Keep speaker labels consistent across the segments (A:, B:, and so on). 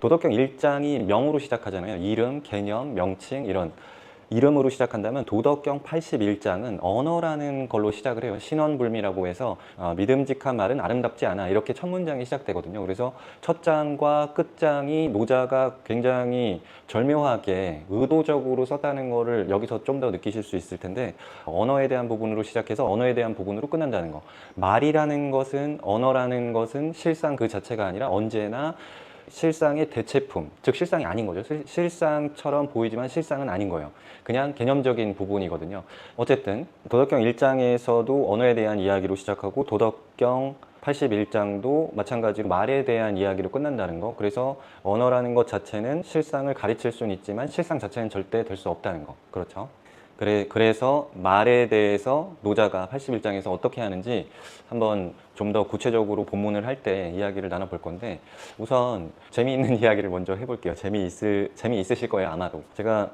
A: 도덕경 1장이 명으로 시작하잖아요. 이름, 개념, 명칭 이런 이름으로 시작한다면 도덕경 81장은 언어라는 걸로 시작을 해요. 신원불미라고 해서 믿음직한 말은 아름답지 않아 이렇게 첫 문장이 시작되거든요. 그래서 첫 장과 끝장이 노자가 굉장히 절묘하게 의도적으로 썼다는 거를 여기서 좀 더 느끼실 수 있을 텐데, 언어에 대한 부분으로 시작해서 언어에 대한 부분으로 끝난다는 거. 말이라는 것은, 언어라는 것은 실상 그 자체가 아니라 언제나 실상의 대체품, 즉 실상이 아닌 거죠. 실상처럼 보이지만 실상은 아닌 거예요. 그냥 개념적인 부분이거든요. 어쨌든 도덕경 1장에서도 언어에 대한 이야기로 시작하고 도덕경 81장도 마찬가지로 말에 대한 이야기로 끝난다는 거. 그래서 언어라는 것 자체는 실상을 가르칠 수는 있지만 실상 자체는 절대 될 수 없다는 거. 그렇죠? 그래서 말에 대해서 노자가 81장에서 어떻게 하는지 한번 좀 더 구체적으로 본문을 할 때 이야기를 나눠볼 건데, 우선 재미있는 이야기를 먼저 해볼게요. 재미있으실 거예요, 아마도. 제가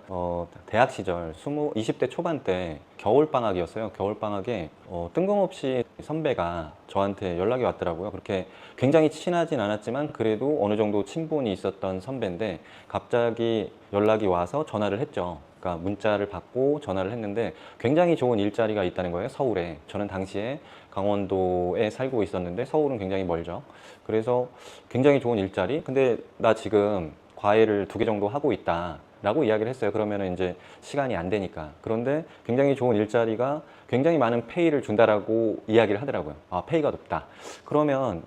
A: 대학 시절 20대 초반 때 겨울방학이었어요. 겨울방학에 뜬금없이 선배가 저한테 연락이 왔더라고요. 그렇게 굉장히 친하진 않았지만 그래도 어느 정도 친분이 있었던 선배인데 갑자기 연락이 와서 전화를 했죠. 그러니까 문자를 받고 전화를 했는데 굉장히 좋은 일자리가 있다는 거예요, 서울에. 저는 당시에 강원도에 살고 있었는데 서울은 굉장히 멀죠. 그래서 굉장히 좋은 일자리? 근데 나 지금 과외를 2개 정도 하고 있다 라고 이야기를 했어요. 그러면 이제 시간이 안 되니까. 그런데 굉장히 좋은 일자리가 굉장히 많은 페이를 준다라고 이야기를 하더라고요. 아, 페이가 높다. 그러면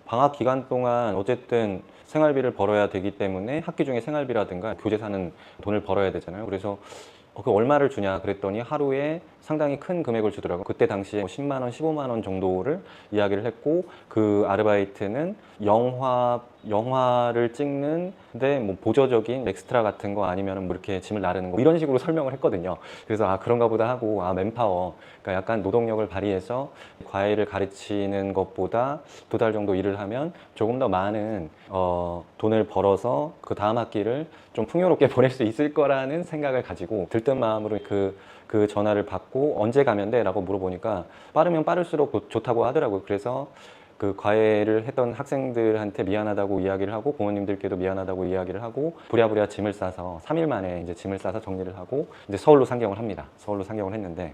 A: 방학 기간 동안 어쨌든 생활비를 벌어야 되기 때문에 학기 중에 생활비라든가 교재 사는 돈을 벌어야 되잖아요. 그래서 그 얼마를 주냐 그랬더니 하루에 상당히 큰 금액을 주더라고요. 그때 당시에 10만 원, 15만 원 정도를 이야기를 했고, 그 아르바이트는 영화를 찍는데 뭐 보조적인 엑스트라 같은 거 아니면 뭐 이렇게 짐을 나르는 거 이런 식으로 설명을 했거든요. 그래서 그런가 보다 하고, 맨파워, 그러니까 약간 노동력을 발휘해서 과외를 가르치는 것보다 2달 정도 일을 하면 조금 더 많은 돈을 벌어서 그 다음 학기를 좀 풍요롭게 보낼 수 있을 거라는 생각을 가지고 들뜬 마음으로 그 전화를 받고 언제 가면 돼? 라고 물어보니까 빠르면 빠를수록 좋다고 하더라고요. 그래서 그 과외를 했던 학생들한테 미안하다고 이야기를 하고 부모님들께도 미안하다고 이야기를 하고 부랴부랴 짐을 싸서 3일 만에 이제 짐을 싸서 정리를 하고 이제 서울로 상경을 합니다. 서울로 상경을 했는데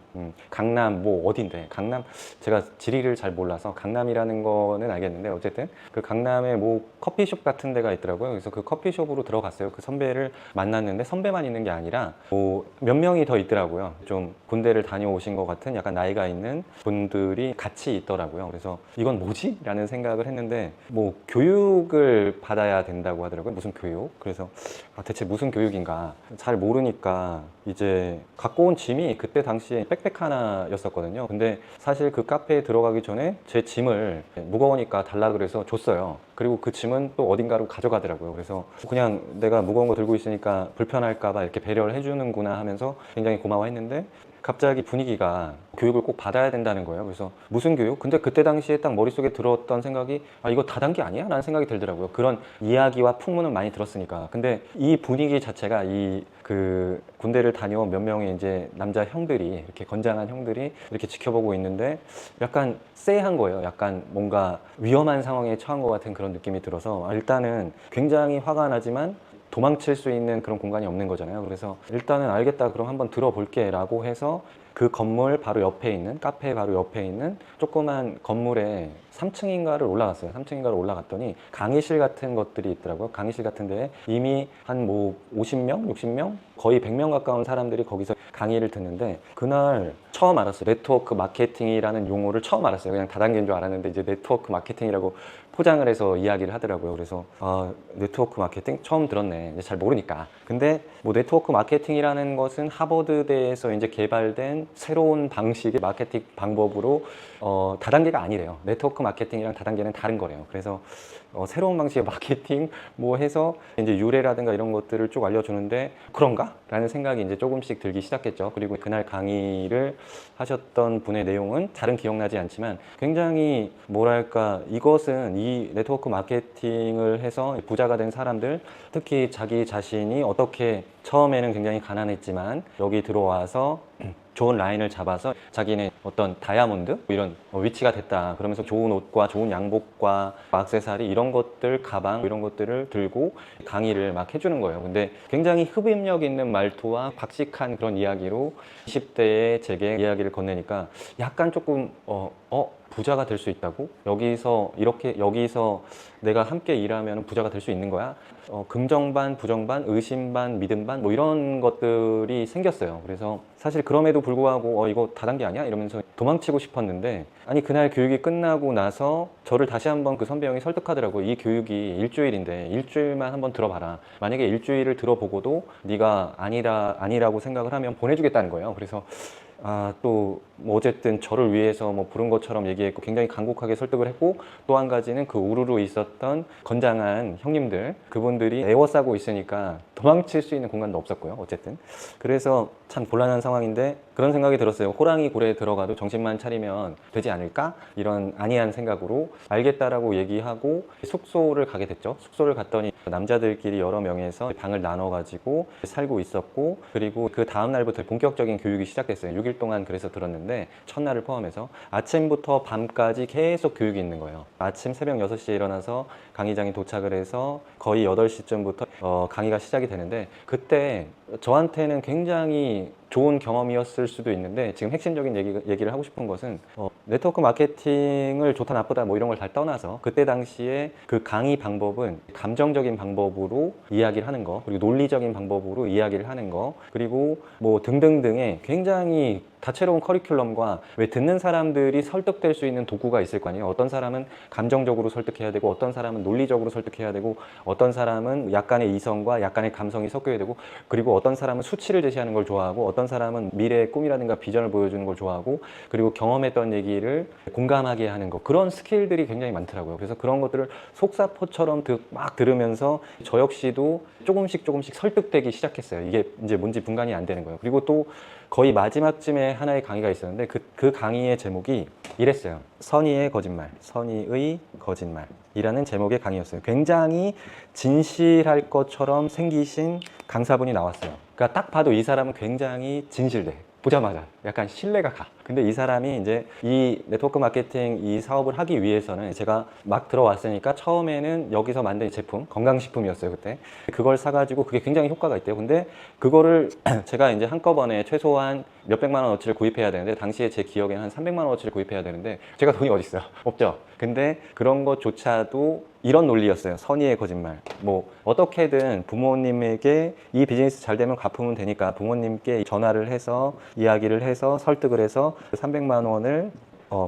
A: 강남 뭐 어딘데, 강남 제가 지리를 잘 몰라서 강남이라는 거는 알겠는데 어쨌든 그 강남에 뭐 커피숍 같은 데가 있더라고요. 그래서 그 커피숍으로 들어갔어요. 그 선배를 만났는데 선배만 있는 게 아니라 뭐 몇 명이 더 있더라고요. 좀 군대를 다녀오신 것 같은 약간 나이가 있는 분들이 같이 있더라고요. 그래서 이건 뭐지? 라는 생각을 했는데 뭐 교육을 받아야 된다고 하더라고요. 무슨 교육? 그래서 대체 무슨 교육인가 잘 모르니까 이제 갖고 온 짐이 그때 당시에 백팩 하나였었거든요. 근데 사실 그 카페에 들어가기 전에 제 짐을 무거우니까 달라 그래서 줬어요. 그리고 그 짐은 또 어딘가로 가져가더라고요. 그래서 그냥 내가 무거운 거 들고 있으니까 불편할까 봐 이렇게 배려를 해주는구나 하면서 굉장히 고마워했는데, 갑자기 분위기가 교육을 꼭 받아야 된다는 거예요. 그래서 무슨 교육? 근데 그때 당시에 딱 머릿속에 들었던 생각이 이거 다단계 아니야? 라는 생각이 들더라고요. 그런 이야기와 풍문은 많이 들었으니까. 근데 이 분위기 자체가 그 군대를 다녀온 몇 명의 이제 남자 형들이, 이렇게 건장한 형들이 이렇게 지켜보고 있는데 약간 쎄한 거예요. 약간 뭔가 위험한 상황에 처한 것 같은 그런 느낌이 들어서 일단은 굉장히 화가 나지만 도망칠 수 있는 그런 공간이 없는 거잖아요. 그래서 일단은 알겠다, 그럼 한번 들어볼게 라고 해서 그 건물 바로 옆에 있는, 카페 바로 옆에 있는 조그만 건물에 3층인가를 올라갔어요. 3층인가를 올라갔더니 강의실 같은 것들이 있더라고요. 강의실 같은 데에 이미 한 뭐 50명, 60명, 거의 100명 가까운 사람들이 거기서 강의를 듣는데, 그날 처음 알았어요. 네트워크 마케팅이라는 용어를 처음 알았어요. 그냥 다단계인 줄 알았는데 이제 네트워크 마케팅이라고 포장을 해서 이야기를 하더라고요. 그래서 네트워크 마케팅 처음 들었네. 이제 잘 모르니까. 근데 뭐 네트워크 마케팅이라는 것은 하버드대에서 이제 개발된 새로운 방식의 마케팅 방법으로 다단계가 아니래요. 네트워크 마케팅이랑 다단계는 다른 거래요. 그래서 새로운 방식의 마케팅 뭐 해서 이제 유래라든가 이런 것들을 쭉 알려주는데 그런가? 라는 생각이 이제 조금씩 들기 시작했죠. 그리고 그날 강의를 하셨던 분의 내용은 잘은 기억나지 않지만 굉장히 뭐랄까, 이것은 이 네트워크 마케팅을 해서 부자가 된 사람들, 특히 자기 자신이 어떻게 처음에는 굉장히 가난했지만 여기 들어와서 좋은 라인을 잡아서 자기는 어떤 다이아몬드 이런 위치가 됐다 그러면서 좋은 옷과 좋은 양복과 액세서리 이런 것들 가방 이런 것들을 들고 강의를 막 해주는 거예요. 근데 굉장히 흡입력 있는 말투와 박식한 그런 이야기로 20대의 제게 이야기를 건네니까 약간 조금 부자가 될 수 있다고? 여기서 내가 함께 일하면 부자가 될 수 있는 거야? 긍정 반, 부정 반, 의심 반, 믿음 반, 뭐 이런 것들이 생겼어요. 그래서 사실 그럼에도 불구하고 이거 다단계 아니야? 이러면서 도망치고 싶었는데 아니 그날 교육이 끝나고 나서 저를 다시 한번 그 선배 형이 설득하더라고요. 이 교육이 일주일인데 일주일만 한번 들어봐라. 만약에 일주일을 들어보고도 네가 아니라고 생각을 하면 보내주겠다는 거예요. 그래서 또, 뭐, 어쨌든 저를 위해서 뭐 부른 것처럼 얘기했고 굉장히 간곡하게 설득을 했고 또 한 가지는 그 우르르 있었던 건장한 형님들 그분들이 에워싸고 있으니까 도망칠 수 있는 공간도 없었고요. 어쨌든. 그래서 참 곤란한 상황인데 그런 생각이 들었어요. 호랑이 굴에 들어가도 정신만 차리면 되지 않을까? 이런 안이한 생각으로 알겠다라고 얘기하고 숙소를 가게 됐죠. 숙소를 갔더니 남자들끼리 여러 명에서 방을 나눠가지고 살고 있었고 그리고 그 다음 날부터 본격적인 교육이 시작됐어요. 6일 동안 그래서 들었는데 첫날을 포함해서 아침부터 밤까지 계속 교육이 있는 거예요. 아침 새벽 6시에 일어나서 강의장에 도착을 해서 거의 8시쯤부터 강의가 시작이 되는데 그때 저한테는 굉장히 좋은 경험이었을 수도 있는데 지금 핵심적인 얘기를 하고 싶은 것은 네트워크 마케팅을 좋다 나쁘다 뭐 이런 걸 다 떠나서 그때 당시에 그 강의 방법은 감정적인 방법으로 이야기를 하는 거 그리고 논리적인 방법으로 이야기를 하는 거 그리고 뭐 등등등의 굉장히 다채로운 커리큘럼과 왜 듣는 사람들이 설득될 수 있는 도구가 있을 거 아니에요. 어떤 사람은 감정적으로 설득해야 되고 어떤 사람은 논리적으로 설득해야 되고 어떤 사람은 약간의 이성과 약간의 감성이 섞여야 되고 그리고 어떤 사람은 수치를 제시하는 걸 좋아하고 어떤 사람은 미래의 꿈이라든가 비전을 보여주는 걸 좋아하고 그리고 경험했던 얘기를 공감하게 하는 거 그런 스킬들이 굉장히 많더라고요. 그래서 그런 것들을 속사포처럼 막 들으면서 저 역시도 조금씩 설득되기 시작했어요. 이게 이제 뭔지 분간이 안 되는 거예요. 그리고 또 거의 마지막쯤에 하나의 강의가 있었는데 그 강의의 제목이 이랬어요. 선의의 거짓말, 선의의 거짓말이라는 제목의 강의였어요. 굉장히 진실할 것처럼 생기신 강사분이 나왔어요. 그러니까 딱 봐도 이 사람은 굉장히 진실돼. 보자마자 약간 신뢰가 가. 근데 이 사람이 이제 이 네트워크 마케팅 이 사업을 하기 위해서는 제가 막 들어왔으니까 처음에는 여기서 만든 제품, 건강식품이었어요, 그때. 그걸 사가지고 그게 굉장히 효과가 있대요. 근데 그거를 제가 이제 한꺼번에 최소한 몇백만 원어치를 구입해야 되는데 당시에 제 기억에는 한 300만 원어치를 구입해야 되는데 제가 돈이 어디 있어요? 없죠. 근데 그런 것조차도 이런 논리였어요. 선의의 거짓말. 뭐 어떻게든 부모님에게 이 비즈니스 잘 되면 갚으면 되니까 부모님께 전화를 해서 이야기를 해서 설득을 해서 300만 원을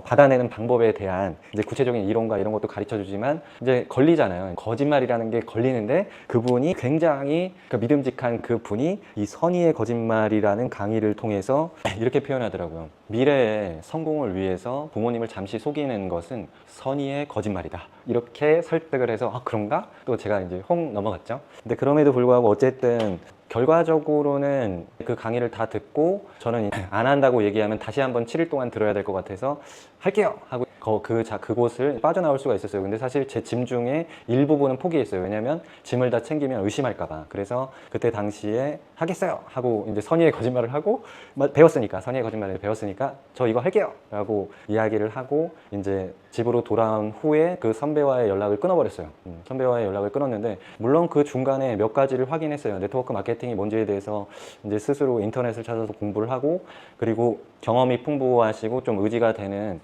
A: 받아내는 방법에 대한 이제 구체적인 이론과 이런 것도 가르쳐 주지만 이제 걸리잖아요. 거짓말이라는 게 걸리는데 그분이 굉장히 믿음직한 그 분이 이 선의의 거짓말이라는 강의를 통해서 이렇게 표현하더라고요. 미래의 성공을 위해서 부모님을 잠시 속이는 것은 선의의 거짓말이다. 이렇게 설득을 해서 그런가? 또 제가 이제 홍 넘어갔죠. 근데 그럼에도 불구하고 어쨌든 결과적으로는 그 강의를 다 듣고 저는 안 한다고 얘기하면 다시 한번 7일 동안 들어야 될 것 같아서 할게요 하고 그곳을 빠져나올 수가 있었어요. 근데 사실 제 짐 중에 일부분은 포기했어요. 왜냐면 짐을 다 챙기면 의심할까봐. 그래서 그때 당시에 하겠어요 하고 이제 선의의 거짓말을 하고 선의의 거짓말을 배웠으니까 저 이거 할게요 라고 이야기를 하고 이제 집으로 돌아온 후에 그 선배와의 연락을 끊어버렸어요. 선배와의 연락을 끊었는데 물론 그 중간에 몇 가지를 확인했어요. 네트워크 마케팅이 뭔지에 대해서 이제 스스로 인터넷을 찾아서 공부를 하고 그리고 경험이 풍부하시고 좀 의지가 되는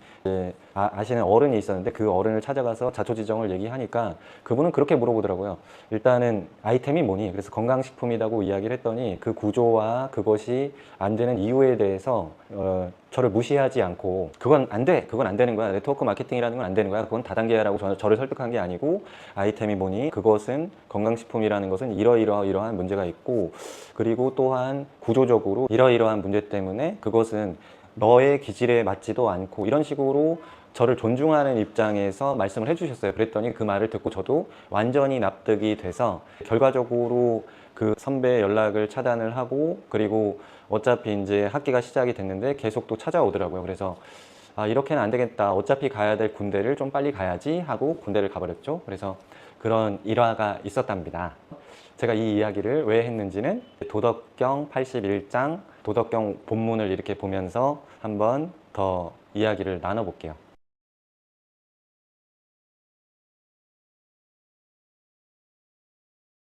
A: 아시는 어른이 있었는데 그 어른을 찾아가서 자초지종을 얘기하니까 그분은 그렇게 물어보더라고요. 일단은 아이템이 뭐니? 그래서 건강식품이라고 이야기를 했더니 그 구조와 그것이 안 되는 이유에 대해서 저를 무시하지 않고 그건 안 돼! 그건 안 되는 거야. 네트워크 마케팅이라는 건 안 되는 거야. 그건 다단계라고 저를 설득한 게 아니고 아이템이 뭐니? 그것은 건강식품이라는 것은 이러이러한 문제가 있고 그리고 또한 구조적으로 이러이러한 문제 때문에 그것은 너의 기질에 맞지도 않고 이런 식으로 저를 존중하는 입장에서 말씀을 해주셨어요. 그랬더니 그 말을 듣고 저도 완전히 납득이 돼서 결과적으로 그 선배의 연락을 차단을 하고 그리고 어차피 이제 학기가 시작이 됐는데 계속 또 찾아오더라고요. 그래서 이렇게는 안 되겠다. 어차피 가야 될 군대를 좀 빨리 가야지 하고 군대를 가버렸죠. 그래서 그런 일화가 있었답니다. 제가 이 이야기를 왜 했는지는 도덕경 81장 도덕경 본문을 이렇게 보면서 한번 더 이야기를 나눠볼게요.